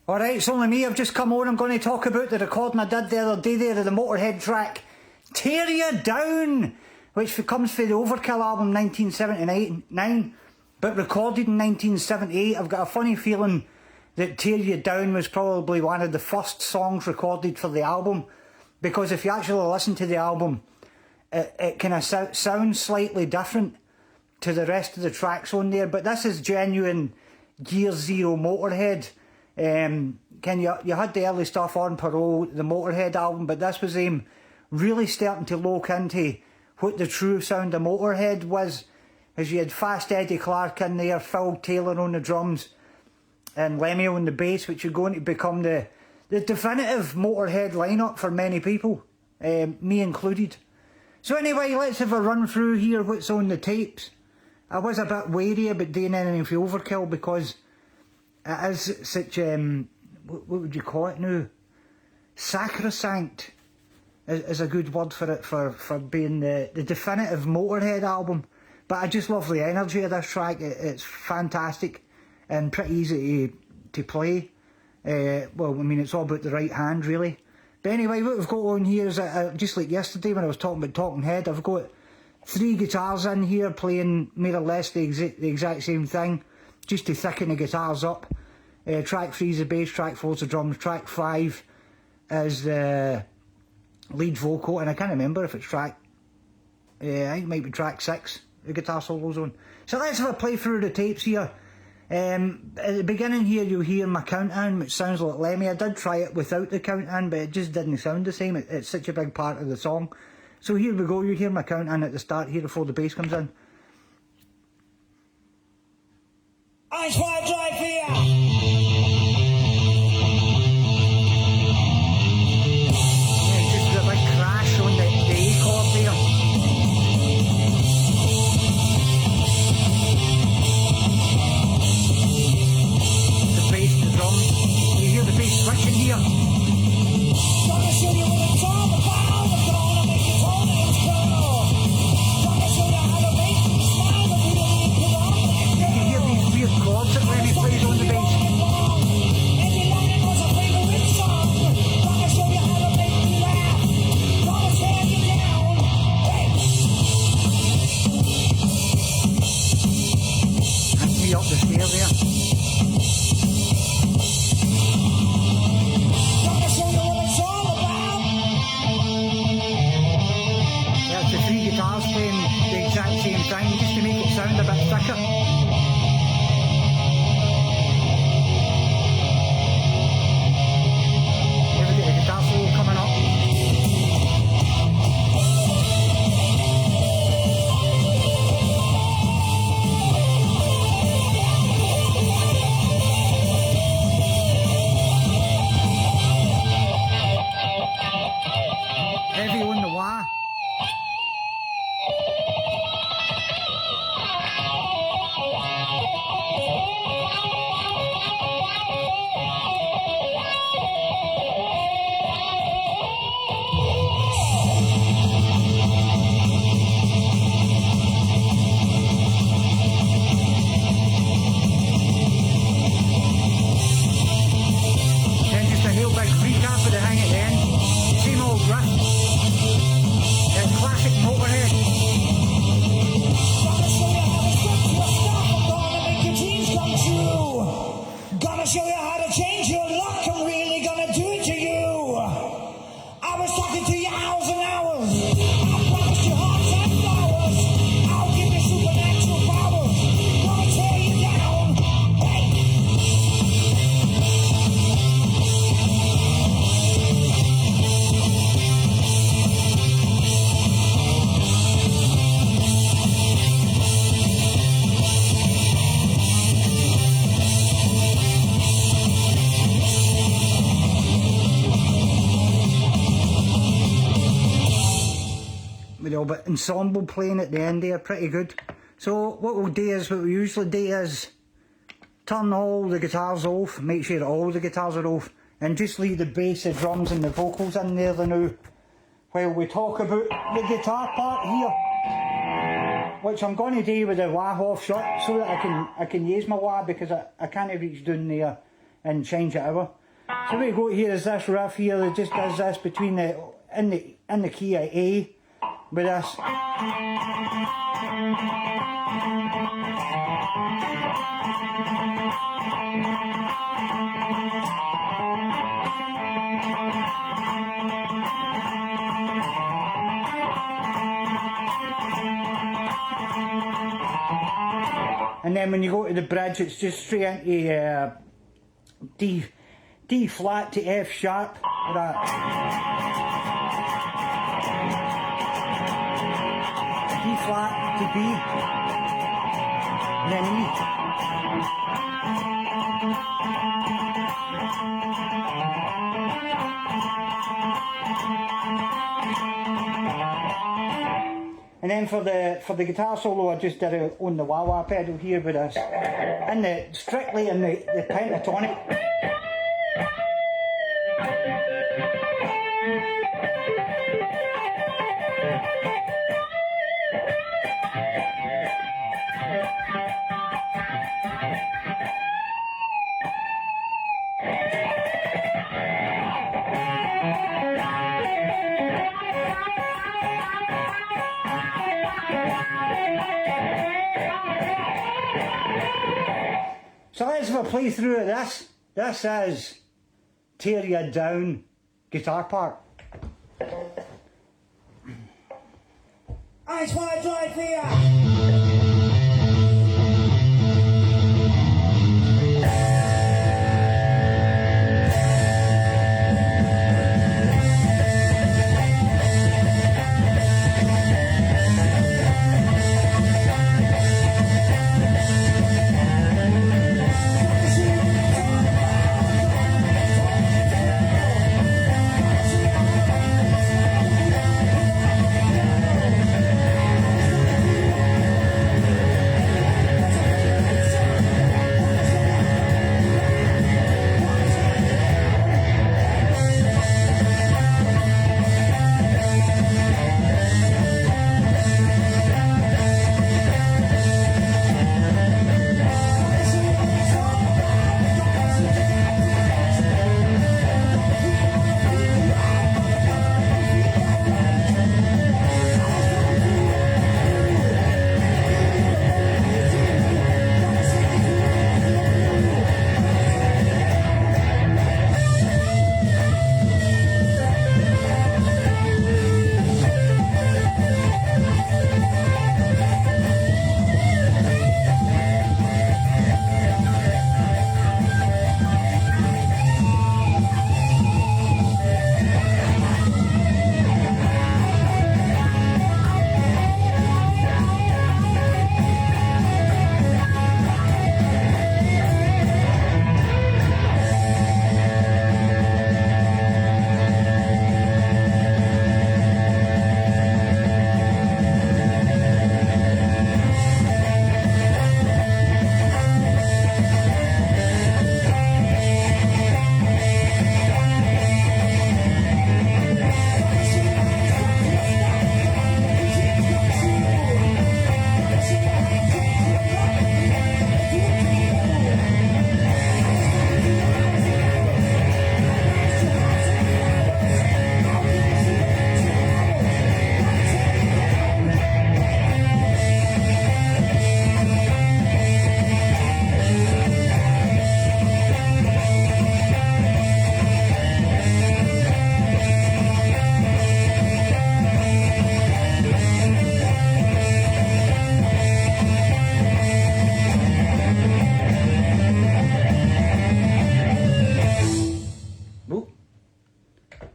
Alright, it's only me. I've just come on. I'm going to talk about the recording I did the other day there of the Motörhead track Tear You Down, which comes from the Overkill album 1979, but recorded in 1978. I've got a funny feeling that Tear You Down was probably one of the first songs recorded for the album, because if you actually listen to the album, it kind of sounds slightly different to the rest of the tracks on there. But this is genuine Gear Zero Motörhead. You had the early stuff on Parole, the Motörhead album, but this was really starting to look into what the true sound of Motörhead was, as you had Fast Eddie Clarke in there, Phil Taylor on the drums, and Lemmy on the bass, which are going to become the definitive Motörhead lineup for many people, me included. So anyway, let's have a run through here what's on the tapes. I was a bit wary about doing anything for Overkill because it is such, what would you call it now? Sacrosanct is a good word for it, for being the definitive Motörhead album. But I just love the energy of this track. It's fantastic and pretty easy to play. Well, I mean, it's all about the right hand, really. But anyway, what we've got on here is, just like yesterday when I was talking about Talking Head, I've got 3 guitars in here playing more or less the exact same thing, just to thicken the guitars up. Track 3 is the bass, track 4 is the drums, track 5 is the lead vocal, and I can't remember if it's track, I think it might be track 6, the guitar solo's on. So let's have a play through the tapes here. At the beginning here you'll hear my count-in, which sounds like Lemmy. I did try it without the count-in, but it just didn't sound the same. It's such a big part of the song. So here we go, you hear my count-in at the start here before the bass comes in. I try drive here. Switching here. Gonna show you what it's all about. I'm gonna make you tall and cool. Gonna show you how to make you smile if you don't even put on. You can hear these weird chords that Lemmy plays on the bass. And you know it was a favorite song. Gonna show you how to make you laugh. Gonna tear you down. Hey. That's me up the stairs there. Guitars playing the exact same thing just to make it sound a bit thicker. Here we get the guitar solo coming up. Heavy on the wah. Recap of the hang at the end. Same old riff. Classic Motörhead. Gonna show you how to quit your stuff. I'm gonna make your dreams come true. Gonna show you how to change your luck. I'm really gonna do it to you. I was talking to you hours and hours. I promised you hearts and flowers. I'll give you supernatural powers. Gonna tear you down. Hey. With all bit ensemble playing at the end there, pretty good. So what we'll do is, what we usually do is turn all the guitars off, make sure all the guitars are off, and just leave the bass, the drums and the vocals in there now, while we talk about the guitar part here, which I'm going to do with the wah off shut so that I can use my wah, because I can't reach down there and change it over. So what you got here is this riff here that just does this between the in the key of A with this. And then when you go to the bridge, it's just straight into D flat to F sharp. That. D flat to B, and then E. And then for the guitar solo, I just did it on the wah-wah pedal here with this, strictly in the pentatonic. So let's have a play through of this. This is Tear Ya Down guitar part. I just want to drive here.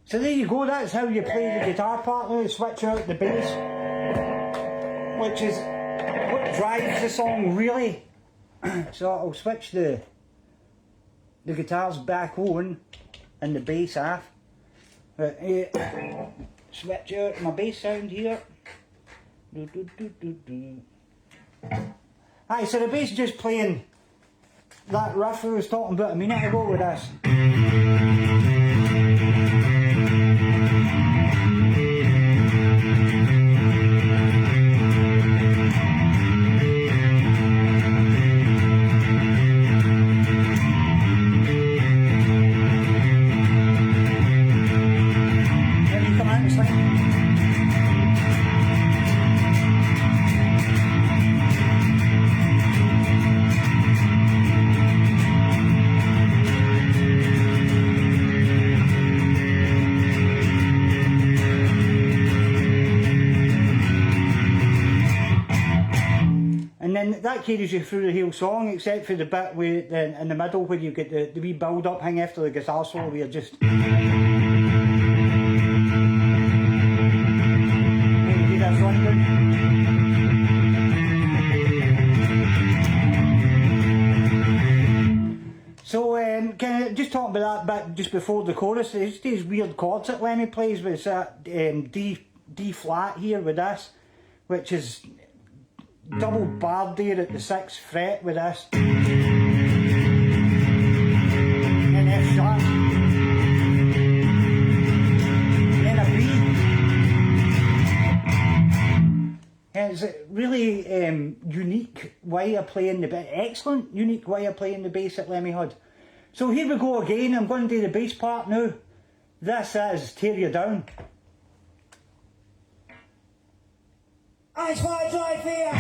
So there you go, that's how you play the guitar part. Now switch out the bass, which is what drives the song really. So I'll switch the guitars back on and the bass off. Switch out my bass sound here. Aye, so the bass is just playing that riff I was talking about a minute ago with this. And then that carries you through the whole song, except for the bit where, in the middle where you get the wee build-up thing after the guitar solo, where you're just... You do that front bit. So, can I just talk about that bit just before the chorus? There's these weird chords that Lemmy plays with that D flat here with this, which is double barred there at the 6th fret with this. And F sharp. And a B. And it's a really unique way of playing the bass, excellent unique way of playing the bass that Lemmy had. So here we go again, I'm going to do the bass part now. This is Tear You Down. Ice White Drive here.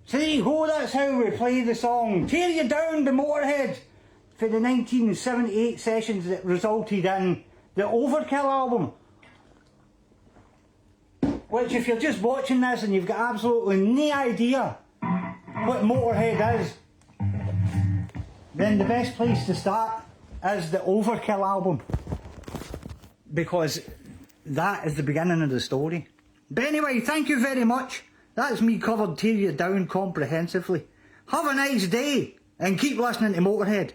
So there you go, that's how we play the song Tear You Down, the Motörhead, for the 1978 sessions that resulted in the Overkill album. Which, if you're just watching this and you've got absolutely no idea what Motörhead is, then the best place to start is the Overkill album, because that is the beginning of the story. But anyway, thank you very much. That's me covered Tear You Down comprehensively. Have a nice day and keep listening to Motörhead.